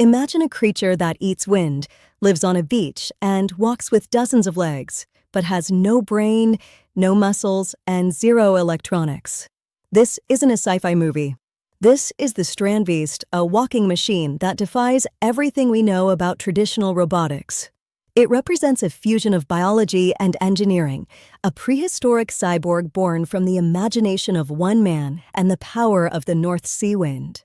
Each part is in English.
Imagine a creature that eats wind, lives on a beach, and walks with dozens of legs, but has no brain, no muscles, and zero electronics. This isn't a sci-fi movie. This is the Strandbeest, a walking machine that defies everything we know about traditional robotics. It represents a fusion of biology and engineering, a prehistoric cyborg born from the imagination of one man and the power of the North Sea wind.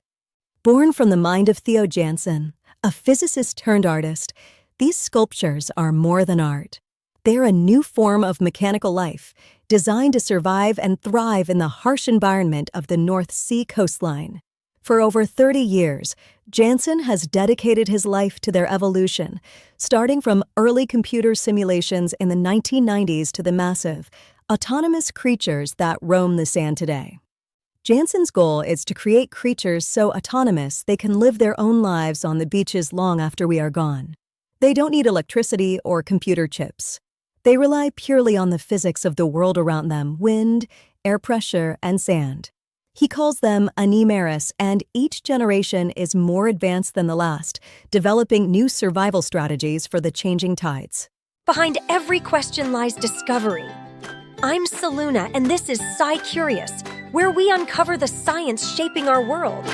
Born from the mind of Theo Jansen, a physicist turned artist, these sculptures are more than art. They're a new form of mechanical life, designed to survive and thrive in the harsh environment of the North Sea coastline. For over 30 years, Jansen has dedicated his life to their evolution, starting from early computer simulations in the 1990s to the massive, autonomous creatures that roam the sand today. Jansen's goal is to create creatures so autonomous they can live their own lives on the beaches long after we are gone. They don't need electricity or computer chips. They rely purely on the physics of the world around them: wind, air pressure, and sand. He calls them animeris, and each generation is more advanced than the last, developing new survival strategies for the changing tides. Behind every question lies discovery. I'm Saluna, and this is SciCurious, where we uncover the science shaping our world.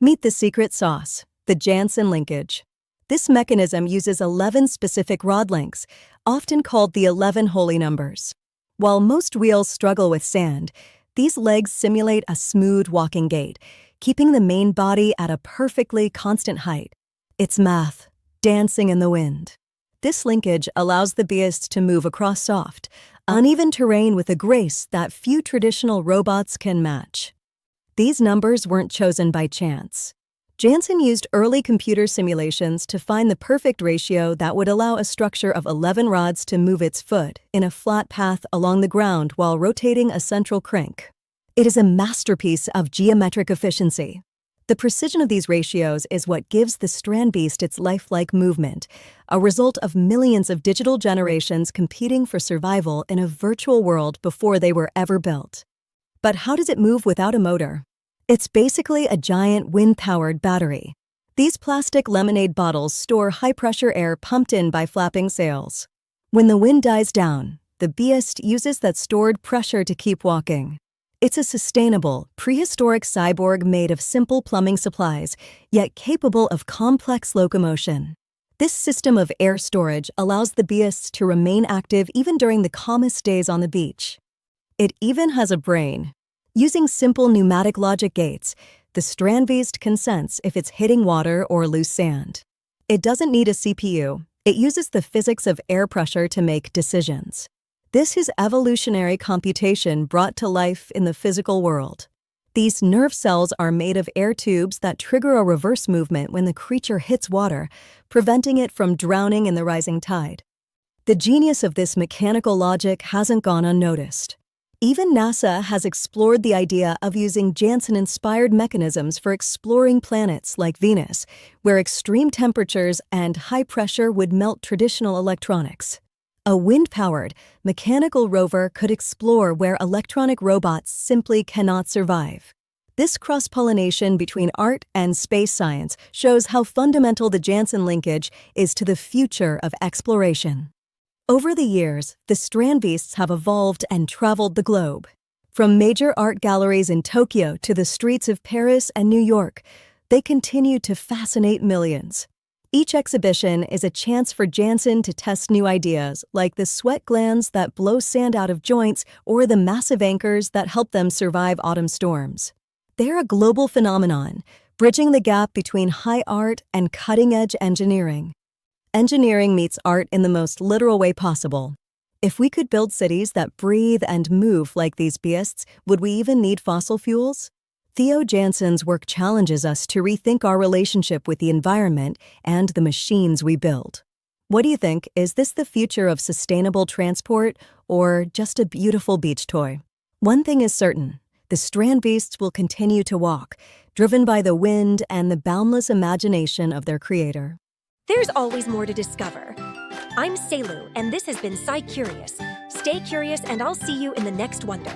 Meet the secret sauce, the Jansen linkage. This mechanism uses 11 specific rod lengths, often called the 11 holy numbers. While most wheels struggle with sand, these legs simulate a smooth walking gait, keeping the main body at a perfectly constant height. It's math, dancing in the wind. This linkage allows the beasts to move across soft, uneven terrain with a grace that few traditional robots can match. These numbers weren't chosen by chance. Jansen used early computer simulations to find the perfect ratio that would allow a structure of 11 rods to move its foot in a flat path along the ground while rotating a central crank. It is a masterpiece of geometric efficiency. The precision of these ratios is what gives the Strandbeest its lifelike movement, a result of millions of digital generations competing for survival in a virtual world before they were ever built. But how does it move without a motor? It's basically a giant wind-powered battery. These plastic lemonade bottles store high-pressure air pumped in by flapping sails. When the wind dies down, the beast uses that stored pressure to keep walking. It's a sustainable, prehistoric cyborg made of simple plumbing supplies, yet capable of complex locomotion. This system of air storage allows the beasts to remain active even during the calmest days on the beach. It even has a brain. Using simple pneumatic logic gates, the Strandbeest can sense if it's hitting water or loose sand. It doesn't need a CPU. It uses the physics of air pressure to make decisions. This is evolutionary computation brought to life in the physical world. These nerve cells are made of air tubes that trigger a reverse movement when the creature hits water, preventing it from drowning in the rising tide. The genius of this mechanical logic hasn't gone unnoticed. Even NASA has explored the idea of using Jansen-inspired mechanisms for exploring planets like Venus, where extreme temperatures and high pressure would melt traditional electronics. A wind-powered, mechanical rover could explore where electronic robots simply cannot survive. This cross-pollination between art and space science shows how fundamental the Jansen linkage is to the future of exploration. Over the years, the Strandbeests have evolved and traveled the globe. From major art galleries in Tokyo to the streets of Paris and New York, they continue to fascinate millions. Each exhibition is a chance for Jansen to test new ideas, like the sweat glands that blow sand out of joints or the massive anchors that help them survive autumn storms. They're a global phenomenon, bridging the gap between high art and cutting-edge engineering. Engineering meets art in the most literal way possible. If we could build cities that breathe and move like these beasts, would we even need fossil fuels? Theo Jansen's work challenges us to rethink our relationship with the environment and the machines we build. What do you think? Is this the future of sustainable transport or just a beautiful beach toy? One thing is certain, the Strandbeests will continue to walk, driven by the wind and the boundless imagination of their creator. There's always more to discover. I'm Selu, and this has been SciCurious. Stay curious, and I'll see you in the next wonder.